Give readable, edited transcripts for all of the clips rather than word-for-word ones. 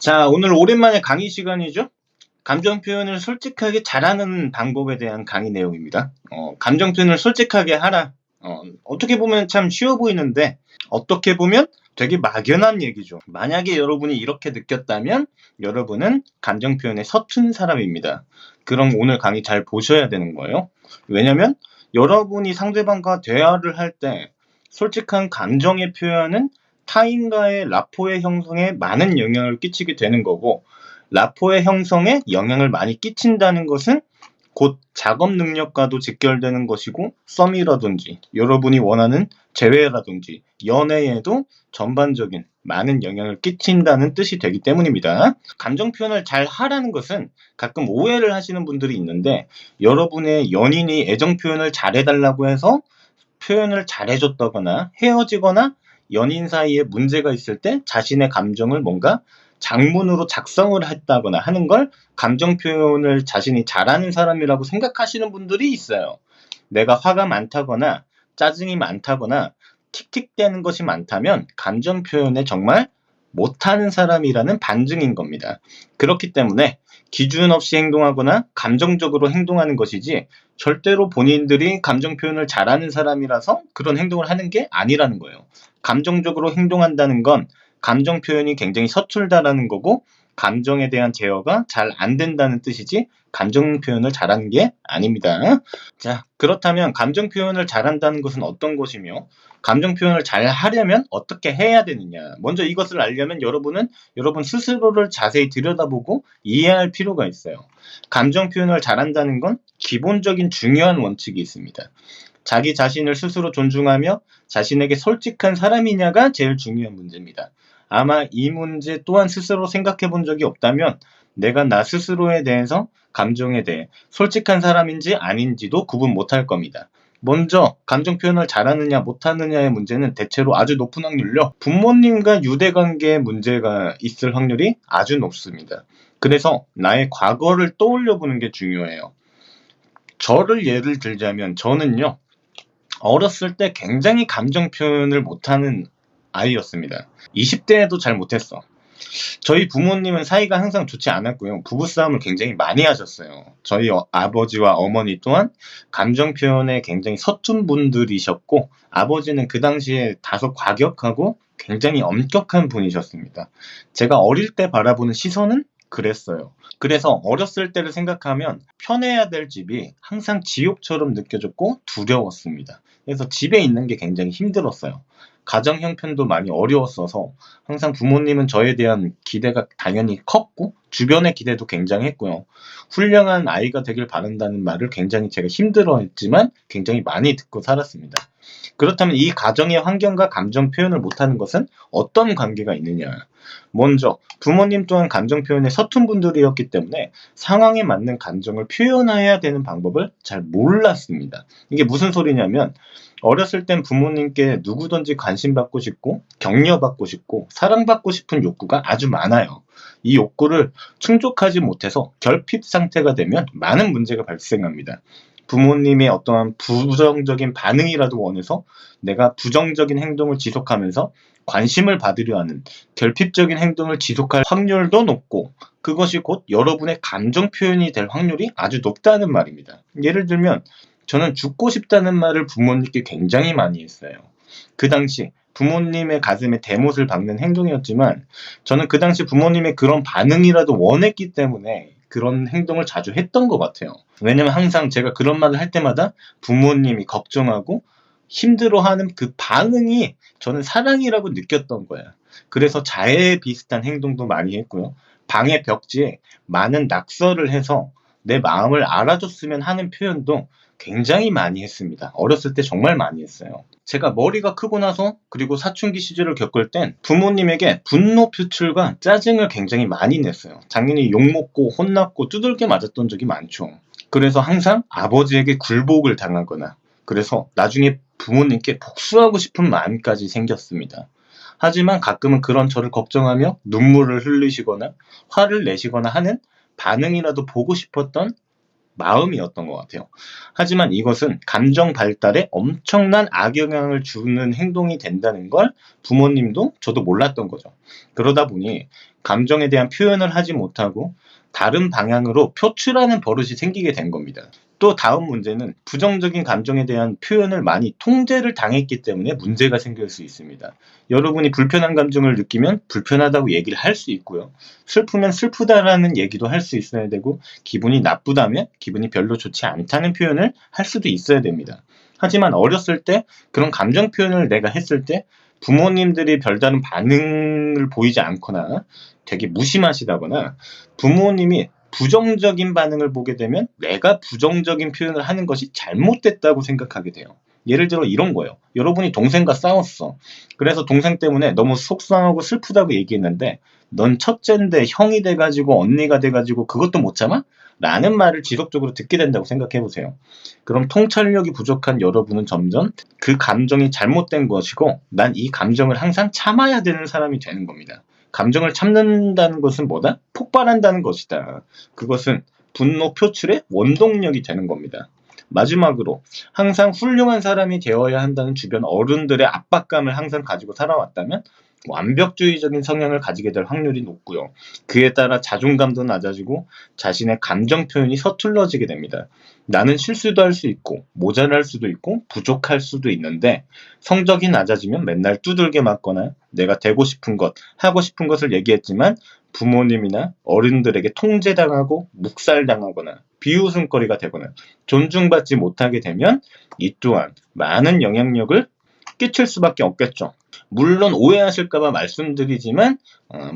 자, 오늘 오랜만에 강의 시간이죠? 감정 표현을 솔직하게 잘하는 방법에 대한 강의 내용입니다. 감정 표현을 솔직하게 하라. 어떻게 보면 참 쉬워 보이는데, 어떻게 보면 되게 막연한 얘기죠. 만약에 여러분이 이렇게 느꼈다면, 여러분은 감정 표현에 서툰 사람입니다. 그럼 오늘 강의 잘 보셔야 되는 거예요. 왜냐면, 여러분이 상대방과 대화를 할 때, 솔직한 감정의 표현은 타인과의 라포의 형성에 많은 영향을 끼치게 되는 거고, 라포의 형성에 영향을 많이 끼친다는 것은 곧 작업 능력과도 직결되는 것이고, 썸이라든지 여러분이 원하는 재회라든지 연애에도 전반적인 많은 영향을 끼친다는 뜻이 되기 때문입니다. 감정 표현을 잘 하라는 것은 가끔 오해를 하시는 분들이 있는데, 여러분의 연인이 애정 표현을 잘해달라고 해서 표현을 잘해줬다거나 헤어지거나 연인 사이에 문제가 있을 때 자신의 감정을 뭔가 장문으로 작성을 했다거나 하는 걸 감정 표현을 자신이 잘하는 사람이라고 생각하시는 분들이 있어요. 내가 화가 많다거나 짜증이 많다거나 틱틱대는 것이 많다면 감정 표현에 정말 못하는 사람이라는 반증인 겁니다. 그렇기 때문에 기준 없이 행동하거나 감정적으로 행동하는 것이지, 절대로 본인들이 감정 표현을 잘하는 사람이라서 그런 행동을 하는 게 아니라는 거예요. 감정적으로 행동한다는 건 감정 표현이 굉장히 서툴다라는 거고, 감정에 대한 제어가 잘 안 된다는 뜻이지, 감정 표현을 잘하는 게 아닙니다. 자, 그렇다면 감정 표현을 잘한다는 것은 어떤 것이며, 감정 표현을 잘 하려면 어떻게 해야 되느냐. 먼저 이것을 알려면 여러분은 여러분 스스로를 자세히 들여다보고 이해할 필요가 있어요. 감정 표현을 잘한다는 건 기본적인 중요한 원칙이 있습니다. 자기 자신을 스스로 존중하며 자신에게 솔직한 사람이냐가 제일 중요한 문제입니다. 아마 이 문제 또한 스스로 생각해 본 적이 없다면, 내가 나 스스로에 대해서, 감정에 대해 솔직한 사람인지 아닌지도 구분 못할 겁니다. 먼저 감정 표현을 잘하느냐 못하느냐의 문제는 대체로 아주 높은 확률로 부모님과 유대관계에 문제가 있을 확률이 아주 높습니다. 그래서 나의 과거를 떠올려 보는 게 중요해요. 저를 예를 들자면, 저는요, 어렸을 때 굉장히 감정 표현을 못하는 아이였습니다. 20대에도 잘 못했어. 저희 부모님은 사이가 항상 좋지 않았고요. 부부싸움을 굉장히 많이 하셨어요. 저희 아버지와 어머니 또한 감정 표현에 굉장히 서툰 분들이셨고, 아버지는 그 당시에 다소 과격하고 굉장히 엄격한 분이셨습니다. 제가 어릴 때 바라보는 시선은 그랬어요. 그래서 어렸을 때를 생각하면 편해야 될 집이 항상 지옥처럼 느껴졌고 두려웠습니다. 그래서 집에 있는 게 굉장히 힘들었어요. 가정 형편도 많이 어려웠어서 항상 부모님은 저에 대한 기대가 당연히 컸고, 주변의 기대도 굉장했고요. 훌륭한 아이가 되길 바란다는 말을 굉장히 제가 힘들어했지만 굉장히 많이 듣고 살았습니다. 그렇다면 이 가정의 환경과 감정 표현을 못하는 것은 어떤 관계가 있느냐. 먼저 부모님 또한 감정 표현에 서툰 분들이었기 때문에 상황에 맞는 감정을 표현해야 되는 방법을 잘 몰랐습니다. 이게 무슨 소리냐면, 어렸을 땐 부모님께 누구든지 관심받고 싶고 격려받고 싶고 사랑받고 싶은 욕구가 아주 많아요. 이 욕구를 충족하지 못해서 결핍 상태가 되면 많은 문제가 발생합니다. 부모님의 어떠한 부정적인 반응이라도 원해서 내가 부정적인 행동을 지속하면서 관심을 받으려 하는 결핍적인 행동을 지속할 확률도 높고, 그것이 곧 여러분의 감정 표현이 될 확률이 아주 높다는 말입니다. 예를 들면, 저는 죽고 싶다는 말을 부모님께 굉장히 많이 했어요. 그 당시 부모님의 가슴에 대못을 박는 행동이었지만, 저는 그 당시 부모님의 그런 반응이라도 원했기 때문에 그런 행동을 자주 했던 것 같아요. 왜냐면 항상 제가 그런 말을 할 때마다 부모님이 걱정하고 힘들어하는 그 반응이 저는 사랑이라고 느꼈던 거야. 그래서 자해 비슷한 행동도 많이 했고요. 방의 벽지에 많은 낙서를 해서 내 마음을 알아줬으면 하는 표현도 굉장히 많이 했습니다. 어렸을 때 정말 많이 했어요. 제가 머리가 크고 나서, 그리고 사춘기 시절을 겪을 땐 부모님에게 분노 표출과 짜증을 굉장히 많이 냈어요. 당연히 욕먹고 혼났고 두들겨 맞았던 적이 많죠. 그래서 항상 아버지에게 굴복을 당하거나, 그래서 나중에 부모님께 복수하고 싶은 마음까지 생겼습니다. 하지만 가끔은 그런 저를 걱정하며 눈물을 흘리시거나 화를 내시거나 하는 반응이라도 보고 싶었던 마음이었던 것 같아요. 하지만 이것은 감정 발달에 엄청난 악영향을 주는 행동이 된다는 걸 부모님도 저도 몰랐던 거죠. 그러다 보니 감정에 대한 표현을 하지 못하고 다른 방향으로 표출하는 버릇이 생기게 된 겁니다. 또 다음 문제는 부정적인 감정에 대한 표현을 많이 통제를 당했기 때문에 문제가 생길 수 있습니다. 여러분이 불편한 감정을 느끼면 불편하다고 얘기를 할 수 있고요. 슬프면 슬프다라는 얘기도 할 수 있어야 되고, 기분이 나쁘다면 기분이 별로 좋지 않다는 표현을 할 수도 있어야 됩니다. 하지만 어렸을 때 그런 감정 표현을 내가 했을 때 부모님들이 별다른 반응을 보이지 않거나 되게 무심하시다거나 부모님이 부정적인 반응을 보게 되면 내가 부정적인 표현을 하는 것이 잘못됐다고 생각하게 돼요. 예를 들어 이런 거예요. 여러분이 동생과 싸웠어. 그래서 동생 때문에 너무 속상하고 슬프다고 얘기했는데 넌 첫째인데 형이 돼가지고 언니가 돼가지고 그것도 못 참아? 라는 말을 지속적으로 듣게 된다고 생각해보세요. 그럼 통찰력이 부족한 여러분은 점점 그 감정이 잘못된 것이고 난 이 감정을 항상 참아야 되는 사람이 되는 겁니다. 감정을 참는다는 것은 뭐다? 폭발한다는 것이다. 그것은 분노 표출의 원동력이 되는 겁니다. 마지막으로 항상 훌륭한 사람이 되어야 한다는 주변 어른들의 압박감을 항상 가지고 살아왔다면 완벽주의적인 성향을 가지게 될 확률이 높고요. 그에 따라 자존감도 낮아지고 자신의 감정 표현이 서툴러지게 됩니다. 나는 실수도 할 수 있고 모자랄 수도 있고 부족할 수도 있는데 성적이 낮아지면 맨날 두들겨 맞거나 내가 되고 싶은 것, 하고 싶은 것을 얘기했지만 부모님이나 어른들에게 통제당하고 묵살당하거나 비웃음거리가 되거나 존중받지 못하게 되면 이 또한 많은 영향력을 끼칠 수밖에 없겠죠. 물론 오해하실까봐 말씀드리지만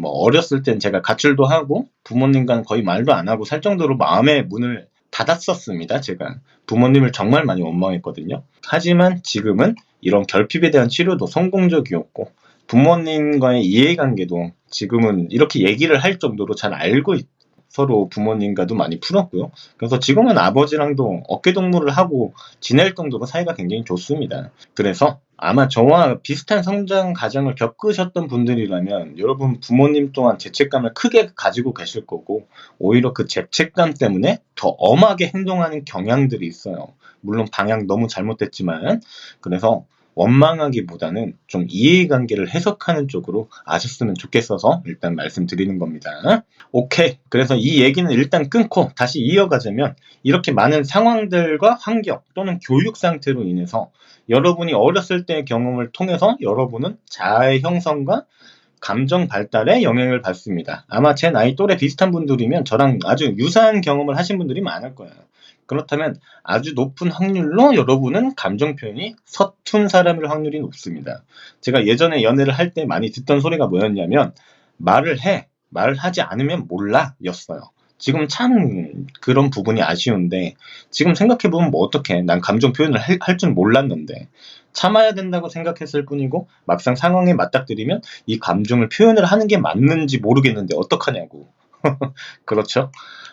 어렸을 땐 제가 가출도 하고 부모님과는 거의 말도 안 하고 살 정도로 마음의 문을 닫았었습니다. 제가 부모님을 정말 많이 원망했거든요. 하지만 지금은 이런 결핍에 대한 치료도 성공적이었고 부모님과의 이해관계도 지금은 이렇게 얘기를 할 정도로 잘 알고 서로 부모님과도 많이 풀었고요. 그래서 지금은 아버지랑도 어깨동무를 하고 지낼 정도로 사이가 굉장히 좋습니다. 그래서 아마 저와 비슷한 성장 과정을 겪으셨던 분들이라면 여러분 부모님 또한 죄책감을 크게 가지고 계실 거고 오히려 그 죄책감 때문에 더 엄하게 행동하는 경향들이 있어요. 물론 방향 너무 잘못됐지만 그래서 원망하기보다는 좀 이해관계를 해석하는 쪽으로 아셨으면 좋겠어서 일단 말씀드리는 겁니다. 오케이. 그래서 이 얘기는 일단 끊고 다시 이어가자면 이렇게 많은 상황들과 환경 또는 교육 상태로 인해서 여러분이 어렸을 때의 경험을 통해서 여러분은 자아의 형성과 감정 발달에 영향을 받습니다. 아마 제 나이 또래 비슷한 분들이면 저랑 아주 유사한 경험을 하신 분들이 많을 거예요. 그렇다면 아주 높은 확률로 여러분은 감정 표현이 서툰 사람일 확률이 높습니다. 제가 예전에 연애를 할 때 많이 듣던 소리가 뭐였냐면 말을 해, 말을 하지 않으면 몰라 였어요. 지금 참 그런 부분이 아쉬운데 지금 생각해보면 뭐 어떡해. 난 감정 표현을 할 줄 몰랐는데 참아야 된다고 생각했을 뿐이고 막상 상황에 맞닥뜨리면 이 감정을 표현을 하는 게 맞는지 모르겠는데 어떡하냐고. 그렇죠?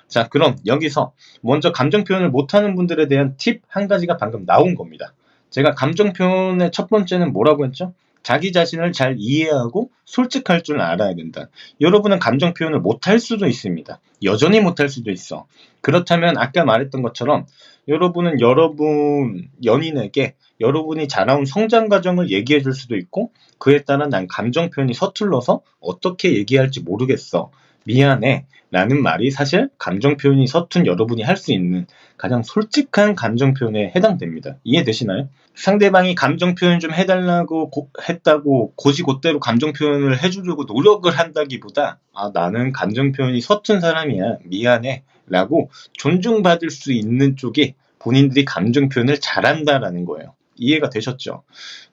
자, 그럼 여기서 먼저 감정 표현을 못하는 분들에 대한 팁 한 가지가 방금 나온 겁니다. 제가 감정 표현의 첫 번째는 뭐라고 했죠? 자기 자신을 잘 이해하고 솔직할 줄 알아야 된다. 여러분은 감정 표현을 못할 수도 있습니다. 여전히 못할 수도 있어. 그렇다면 아까 말했던 것처럼 여러분은 여러분 연인에게 여러분이 자라온 성장 과정을 얘기해 줄 수도 있고 그에 따라 난 감정 표현이 서툴러서 어떻게 얘기할지 모르겠어. 미안해. 라는 말이 사실 감정 표현이 서툰 여러분이 할 수 있는 가장 솔직한 감정 표현에 해당됩니다. 이해되시나요? 상대방이 감정 표현 좀 해달라고 했다고 곧이곧대로 감정 표현을 해주려고 노력을 한다기보다 나는 감정 표현이 서툰 사람이야. 미안해. 라고 존중받을 수 있는 쪽이 본인들이 감정 표현을 잘한다라는 거예요. 이해가 되셨죠?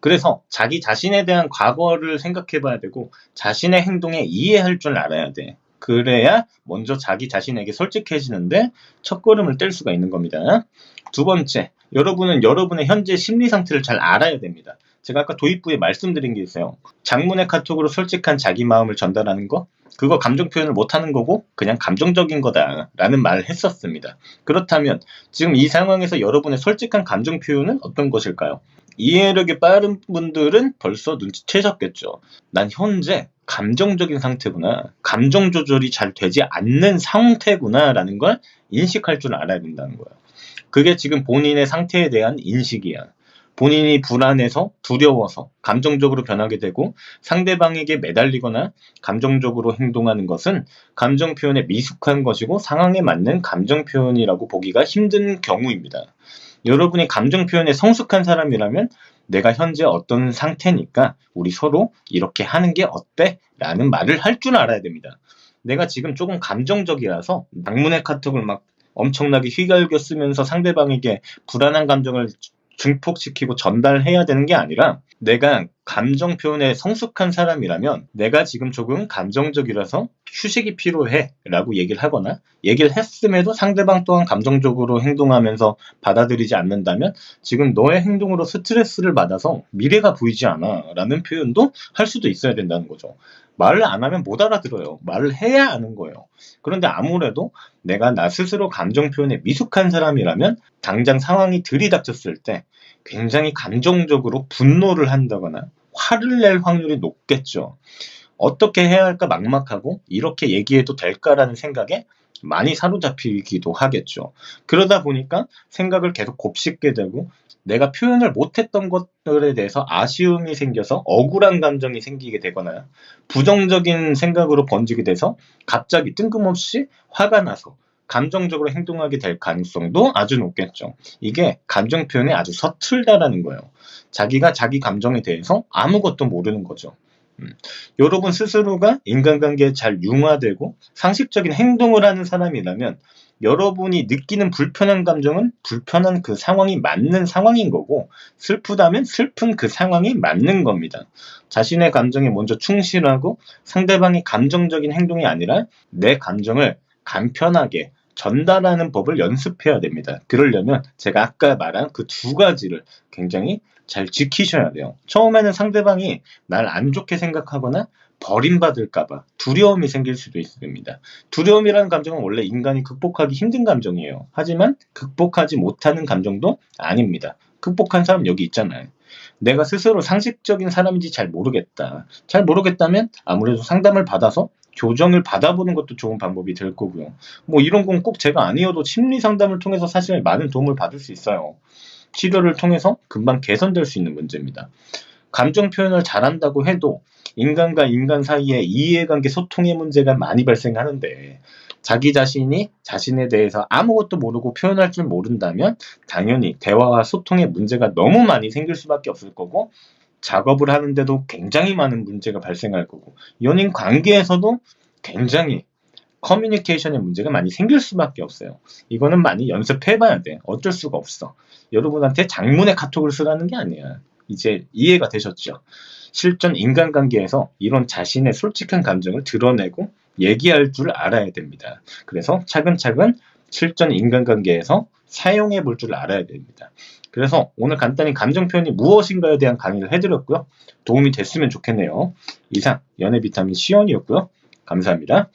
그래서 자기 자신에 대한 과거를 생각해 봐야 되고 자신의 행동에 이해할 줄 알아야 돼. 그래야 먼저 자기 자신에게 솔직해지는데 첫걸음을 뗄 수가 있는 겁니다. 두 번째, 여러분은 여러분의 현재 심리 상태를 잘 알아야 됩니다. 제가 아까 도입부에 말씀드린 게 있어요. 장문의 카톡으로 솔직한 자기 마음을 전달하는 거, 그거 감정 표현을 못하는 거고 그냥 감정적인 거다라는 말을 했었습니다. 그렇다면 지금 이 상황에서 여러분의 솔직한 감정 표현은 어떤 것일까요? 이해력이 빠른 분들은 벌써 눈치채셨겠죠. 난 현재 감정적인 상태구나, 감정 조절이 잘 되지 않는 상태구나 라는 걸 인식할 줄 알아야 된다는 거예요. 그게 지금 본인의 상태에 대한 인식이야. 본인이 불안해서, 두려워서 감정적으로 변하게 되고 상대방에게 매달리거나 감정적으로 행동하는 것은 감정 표현에 미숙한 것이고 상황에 맞는 감정 표현이라고 보기가 힘든 경우입니다. 여러분이 감정 표현에 성숙한 사람이라면 내가 현재 어떤 상태니까 우리 서로 이렇게 하는 게 어때? 라는 말을 할 줄 알아야 됩니다. 내가 지금 조금 감정적이라서 장문의 카톡을 막 엄청나게 휘갈겨 쓰면서 상대방에게 불안한 감정을 증폭시키고 전달해야 되는 게 아니라 내가 감정 표현에 성숙한 사람이라면 내가 지금 조금 감정적이라서 휴식이 필요해 라고 얘기를 하거나 얘기를 했음에도 상대방 또한 감정적으로 행동하면서 받아들이지 않는다면 지금 너의 행동으로 스트레스를 받아서 미래가 보이지 않아 라는 표현도 할 수도 있어야 된다는 거죠. 말을 안 하면 못 알아들어요. 말을 해야 아는 거예요. 그런데 아무래도 내가 나 스스로 감정 표현에 미숙한 사람이라면 당장 상황이 들이닥쳤을 때 굉장히 감정적으로 분노를 한다거나 화를 낼 확률이 높겠죠. 어떻게 해야 할까 막막하고 이렇게 얘기해도 될까라는 생각에 많이 사로잡히기도 하겠죠. 그러다 보니까 생각을 계속 곱씹게 되고 내가 표현을 못했던 것들에 대해서 아쉬움이 생겨서 억울한 감정이 생기게 되거나 부정적인 생각으로 번지게 돼서 갑자기 뜬금없이 화가 나서 감정적으로 행동하게 될 가능성도 아주 높겠죠. 이게 감정 표현이 아주 서툴다라는 거예요. 자기가 자기 감정에 대해서 아무것도 모르는 거죠. 여러분 스스로가 인간관계에 잘 융화되고 상식적인 행동을 하는 사람이라면 여러분이 느끼는 불편한 감정은 불편한 그 상황이 맞는 상황인 거고 슬프다면 슬픈 그 상황이 맞는 겁니다. 자신의 감정에 먼저 충실하고 상대방이 감정적인 행동이 아니라 내 감정을 간편하게 전달하는 법을 연습해야 됩니다. 그러려면 제가 아까 말한 그 두 가지를 굉장히 잘 지키셔야 돼요. 처음에는 상대방이 날 안 좋게 생각하거나 버림받을까봐 두려움이 생길 수도 있습니다. 두려움이라는 감정은 원래 인간이 극복하기 힘든 감정이에요. 하지만 극복하지 못하는 감정도 아닙니다. 극복한 사람 여기 있잖아요. 내가 스스로 상식적인 사람인지 잘 모르겠다. 잘 모르겠다면 아무래도 상담을 받아서 교정을 받아보는 것도 좋은 방법이 될 거고요. 뭐 이런 건 꼭 제가 아니어도 심리 상담을 통해서 사실 많은 도움을 받을 수 있어요. 치료를 통해서 금방 개선될 수 있는 문제입니다. 감정 표현을 잘한다고 해도 인간과 인간 사이에 이해관계 소통의 문제가 많이 발생하는데 자기 자신이 자신에 대해서 아무것도 모르고 표현할 줄 모른다면 당연히 대화와 소통의 문제가 너무 많이 생길 수밖에 없을 거고 작업을 하는데도 굉장히 많은 문제가 발생할 거고 연인 관계에서도 굉장히 커뮤니케이션의 문제가 많이 생길 수밖에 없어요. 이거는 많이 연습해봐야 돼. 어쩔 수가 없어. 여러분한테 장문의 카톡을 쓰라는 게 아니야. 이제 이해가 되셨죠? 실전 인간관계에서 이런 자신의 솔직한 감정을 드러내고 얘기할 줄 알아야 됩니다. 그래서 차근차근 실전 인간관계에서 사용해 볼 줄 알아야 됩니다. 그래서 오늘 간단히 감정 표현이 무엇인가에 대한 강의를 해드렸고요. 도움이 됐으면 좋겠네요. 이상 연애 비타민 시연이었고요. 감사합니다.